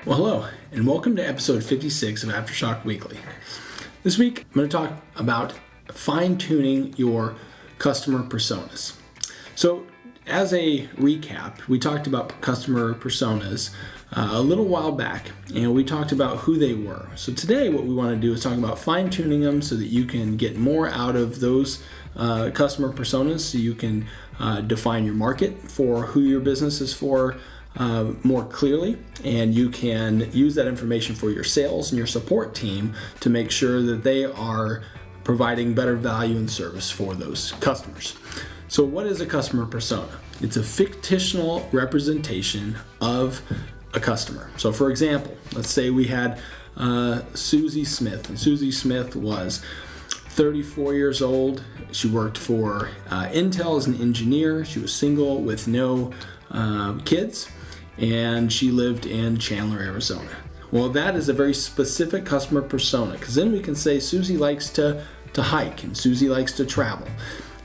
Well, hello, and welcome to episode 56 of Aftershock Weekly. This week, I'm going to talk about fine-tuning your customer personas. So, as a recap, we talked about customer personas a little while back, and we talked about who they were. So today, what we want to do is talk about fine-tuning them so that you can get more out of those customer personas, so you can define your market for who your business is for more clearly, and you can use that information for your sales and your support team to make sure that they are providing better value and service for those customers. So what is a customer persona? It's a fictional representation of a customer. So for example, let's say we had Susie Smith, and Susie Smith was 34 years old. She worked for Intel as an engineer. She was single with no kids, and she lived in Chandler, Arizona. Well, that is a very specific customer persona, because then we can say Susie likes to hike and Susie likes to travel,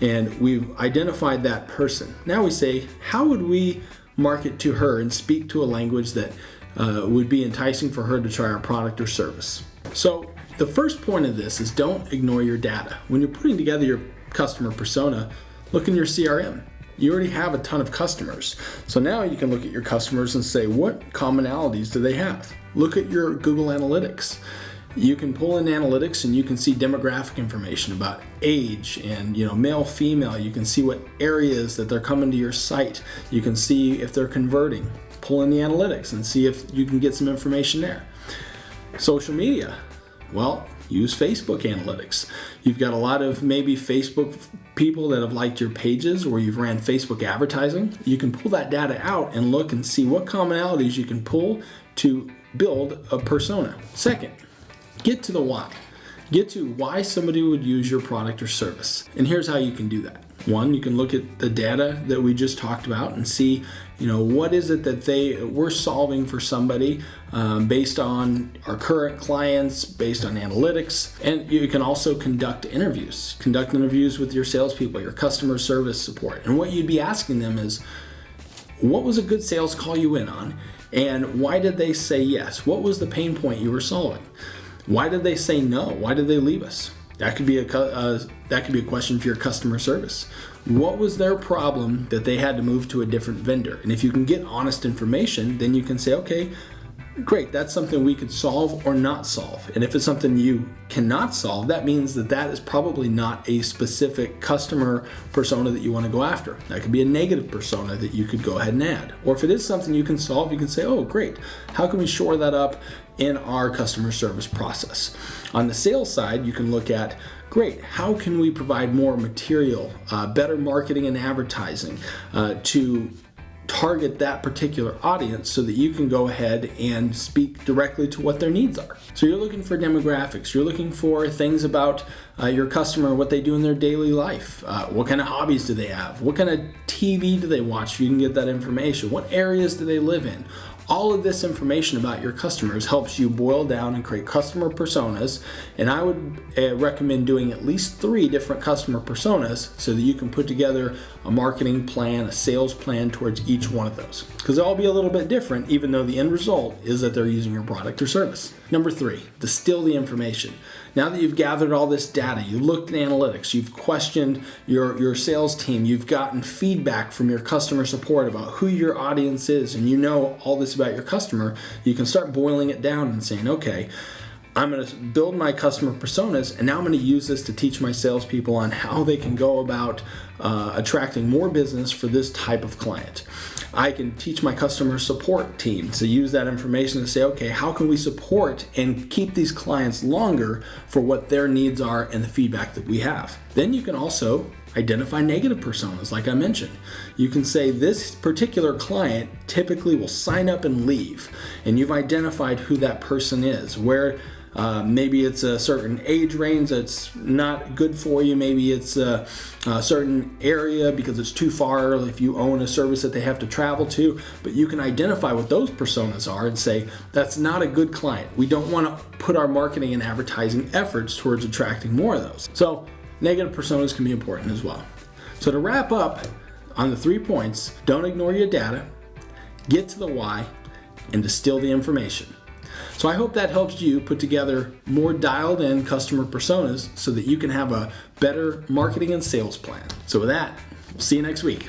and we've identified that person. Now we say, how would we market to her and speak to a language that would be enticing for her to try our product or service? So the first point of this is don't ignore your data. When you're putting together your customer persona, look in your CRM. You already have a ton of customers. So now you can look at your customers and say, what commonalities do they have? Look at your Google Analytics. You can pull in analytics and you can see demographic information about age and male, female. You can see what areas that they're coming to your site. You can see if they're converting. Pull in the analytics and see if you can get some information there. Social media. Well, use Facebook analytics. You've got a lot of maybe Facebook people that have liked your pages where you've ran Facebook advertising. You can pull that data out and look and see what commonalities you can pull to build a persona. Second, get to the why. Get to why somebody would use your product or service. And here's how you can do that. One, you can look at the data that we just talked about and see, what is it that we're solving for somebody based on our current clients, based on analytics. And you can also conduct interviews. Conduct interviews with your salespeople, your customer service support. And what you'd be asking them is, what was a good sales call you went on? And why did they say yes? What was the pain point you were solving? Why did they say no? Why did they leave us? That could be a question for your customer service. What was their problem that they had to move to a different vendor? And if you can get honest information, then you can say, okay, great, that's something we could solve or not solve. And if it's something you cannot solve, that means that is probably not a specific customer persona that you want to go after. That could be a negative persona that you could go ahead and add. Or if it is something you can solve, you can say, oh, great, how can we shore that up in our customer service process? On the sales side, you can look at, great, how can we provide more material, better marketing and advertising to target that particular audience so that you can go ahead and speak directly to what their needs are. So you're looking for demographics, you're looking for things about your customer, what they do in their daily life, what kind of hobbies do they have, what kind of TV do they watch, you can get that information, what areas do they live in. All of this information about your customers helps you boil down and create customer personas, and I would recommend doing at least 3 different customer personas so that you can put together a marketing plan, a sales plan towards each one of those. Because they'll all be a little bit different, even though the end result is that they're using your product or service. Number 3, distill the information. Now that you've gathered all this data, you looked at analytics, you've questioned your sales team, you've gotten feedback from your customer support about who your audience is, and you know all this about your customer, you can start boiling it down and saying, okay, I'm going to build my customer personas, and now I'm going to use this to teach my salespeople on how they can go about attracting more business for this type of client. I can teach my customer support team to use that information to say, okay, how can we support and keep these clients longer for what their needs are and the feedback that we have. Then you can also identify negative personas, like I mentioned. You can say this particular client typically will sign up and leave, and you've identified who that person is, where maybe it's a certain age range that's not good for you. Maybe it's a certain area because it's too far if you own a service that they have to travel to. But you can identify what those personas are and say, that's not a good client. We don't want to put our marketing and advertising efforts towards attracting more of those. So negative personas can be important as well. So to wrap up on the 3 points, don't ignore your data, get to the why, and distill the information. So I hope that helps you put together more dialed in customer personas so that you can have a better marketing and sales plan. So with that, we'll see you next week.